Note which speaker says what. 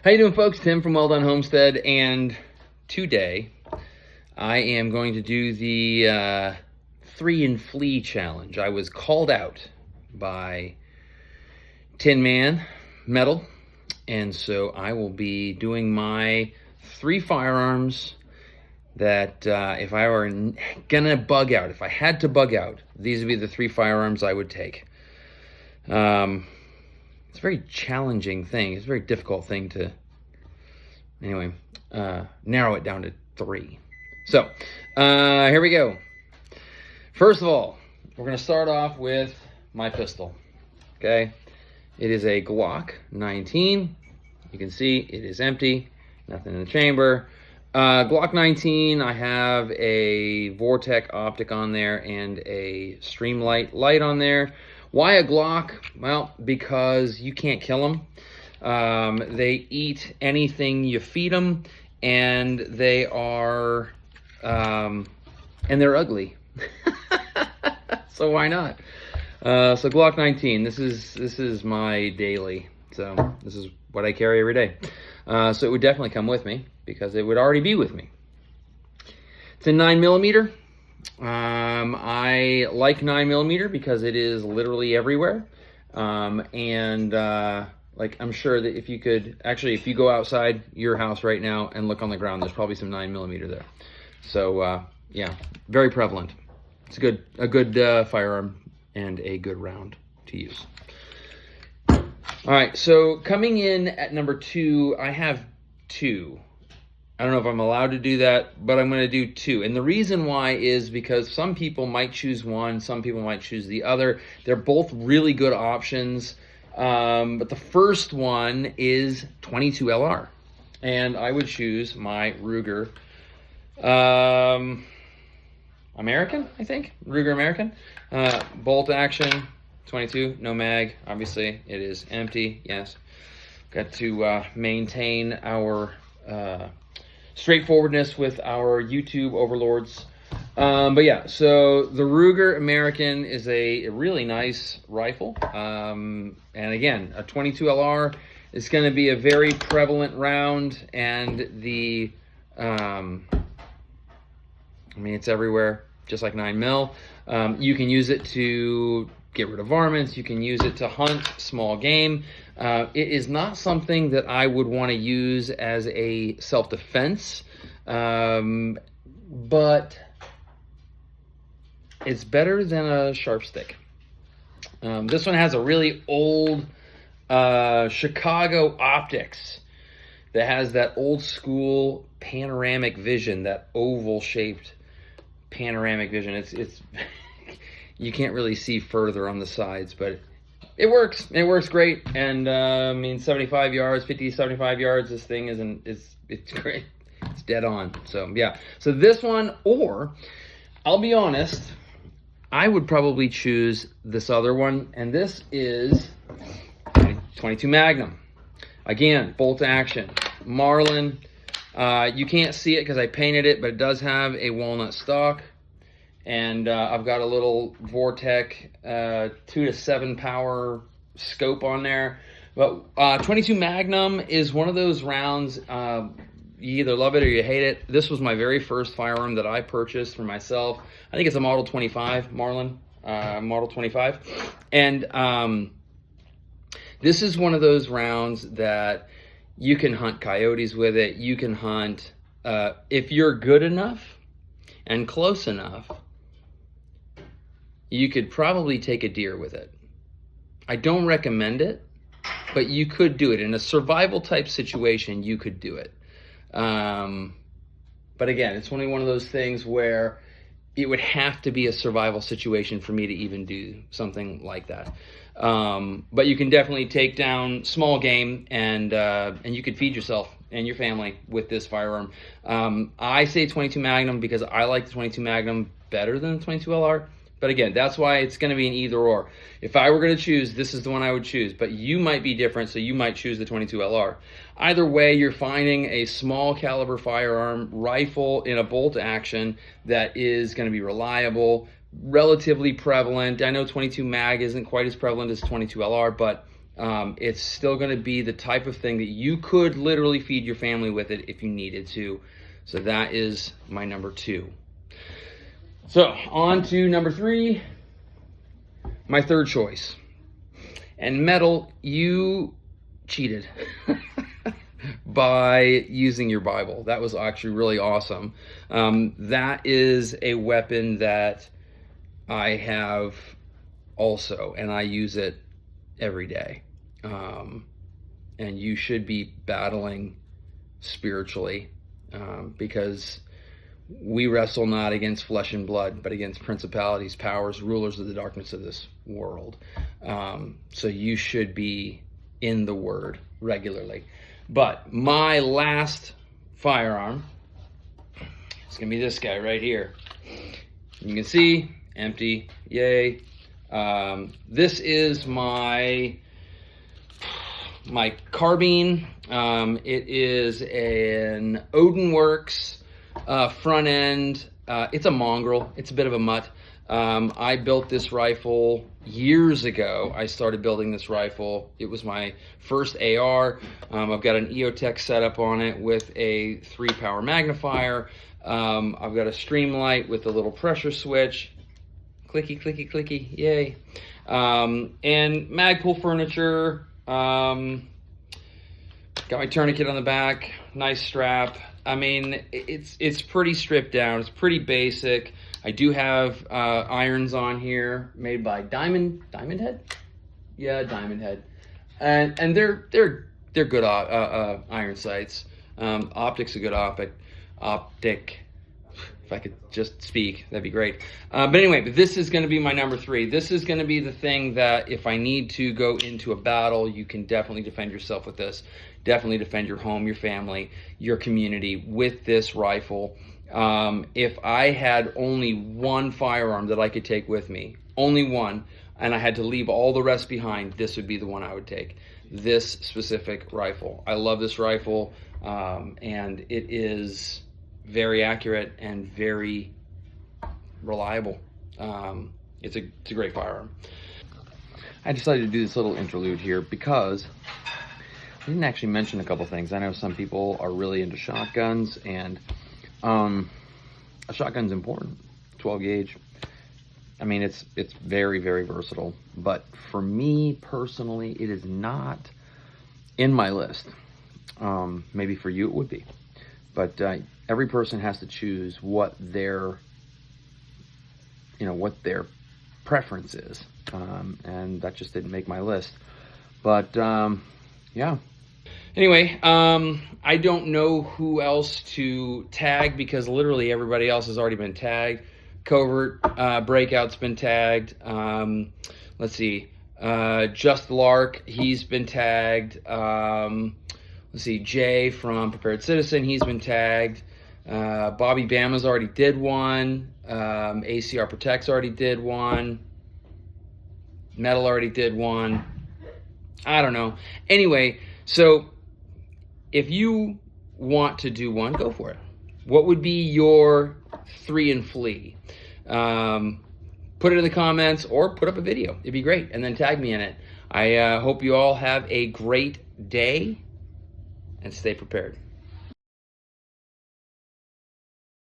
Speaker 1: How you doing, folks? Tim from Well Done Homestead, and today I am going to do the 3 and Flee challenge. I was called out by Tin Man Metal, and so I will be doing my 3 firearms that if I were gonna bug out, if I had to bug out, these would be the 3 firearms I would take. It's a very challenging thing. It's a very difficult thing to, anyway, narrow it down to 3. So, here we go. First of all, we're going to start off with my pistol, okay? It is a Glock 19. You can see it is empty, nothing in the chamber. Glock 19, I have a Vortec optic on there and a Streamlight light on there. Why a Glock? Well, because you can't kill them. They eat anything you feed them, and they are, and they're ugly. So why not? So Glock 19. This is my daily. So this is what I carry every day. So it would definitely come with me because it would already be with me. It's a 9mm. I like 9mm because it is literally everywhere. Like, I'm sure that if you could, actually, if you go outside your house right now and look on the ground, there's probably some 9mm there. So, yeah, very prevalent. It's a good firearm and a good round to use. All right, so coming in at number 2, I have 2. I don't know if I'm allowed to do that, but I'm going to do 2. And the reason why is because some people might choose one, some people might choose the other. They're both really good options. But the first one is 22 LR. And I would choose my Ruger American, I think. Ruger American. Bolt action, 22, no mag. Obviously, it is empty, yes. Got to maintain our straightforwardness with our YouTube overlords. But yeah, so the Ruger American is a really nice rifle. And again, a 22 LR is going to be a very prevalent round, and the, I mean, it's everywhere, just like 9mm. You can use it to get rid of varmints. You can use it to hunt small game. It is not something that I would want to use as a self-defense, but it's better than a sharp stick. This one has a really old Chicago optics that has that old school panoramic vision, that oval shaped panoramic vision. It's you can't really see further on the sides, but it works. It works great. And I mean, 75 yards, 50, 75 yards, this thing it's great. It's dead on. So yeah. So this one, or I'll be honest, I would probably choose this other one, and this is 22 Magnum. Again, bolt action, Marlin. You can't see it because I painted it, but it does have a walnut stock. And I've got a little Vortec 2 to 7 power scope on there. But 22 Magnum is one of those rounds, you either love it or you hate it. This was my very first firearm that I purchased for myself. I think it's a Model 25, Marlin, Model 25. And this is one of those rounds that you can hunt coyotes with it. You can hunt, if you're good enough and close enough, you could probably take a deer with it. I don't recommend it, but you could do it. In a survival type situation, you could do it. But again, it's only one of those things where it would have to be a survival situation for me to even do something like that. But you can definitely take down small game, and you could feed yourself and your family with this firearm. I say 22 Magnum because I like the 22 Magnum better than the 22 LR. But again, that's why it's going to be an either or. If I were going to choose, this is the one I would choose. But you might be different, so you might choose the 22 LR. Either way, you're finding a small caliber firearm rifle in a bolt action that is going to be reliable, relatively prevalent. I know 22 mag isn't quite as prevalent as 22 LR, but It's still going to be the type of thing that you could literally feed your family with it if you needed to. So that is my number 2. So on to number 3, my third choice. And metal, you cheated by using your Bible. That was actually really awesome. That is a weapon that I have also, and I use it every day. And you should be battling spiritually, because we wrestle not against flesh and blood, but against principalities, powers, rulers of the darkness of this world. So you should be in the Word regularly. But my last firearm is going to be this guy right here. You can see, empty, yay. This is my carbine. It is an Odinworks front end. It's a mongrel. It's a bit of a mutt. I built this rifle years ago. I started building this rifle. It was my first AR. I've got an EOTech setup on it with a 3-power magnifier. I've got a Streamlight with a little pressure switch. Clicky, clicky, clicky, yay. And Magpul furniture. Got my tourniquet on the back, nice strap. I mean, it's pretty stripped down. It's pretty basic. I do have irons on here made by Diamond Head. Yeah, Diamond Head, and they're good iron sights. Optic's a good optic. If I could just speak, that'd be great. But anyway, this is going to be my number 3. This is going to be the thing that if I need to go into a battle, you can definitely defend yourself with this. Definitely defend your home, your family, your community with this rifle. If I had only one firearm that I could take with me, only one, and I had to leave all the rest behind, this would be the one I would take. This specific rifle. I love this rifle, and it is very accurate and very reliable. It's a great firearm. I decided to do this little interlude here because I didn't actually mention a couple things. I know some people are really into shotguns, and a shotgun's important. 12 gauge. I mean, it's very, very versatile. But for me personally, it is not in my list. Maybe for you it would be. But every person has to choose what their preference is, and that just didn't make my list. But yeah. Anyway, I don't know who else to tag because literally everybody else has already been tagged. Covert Breakout's been tagged. Let's see, Just Lark, he's been tagged. Let's see, Jay from Prepared Citizen, he's been tagged. Bobby Bama's already did one. ACR Protect's already did one. Metal already did one. I don't know. Anyway, so if you want to do one, go for it. What would be your 3 and flee? Put it in the comments or put up a video. It'd be great. And then tag me in it. I hope you all have a great day and stay prepared.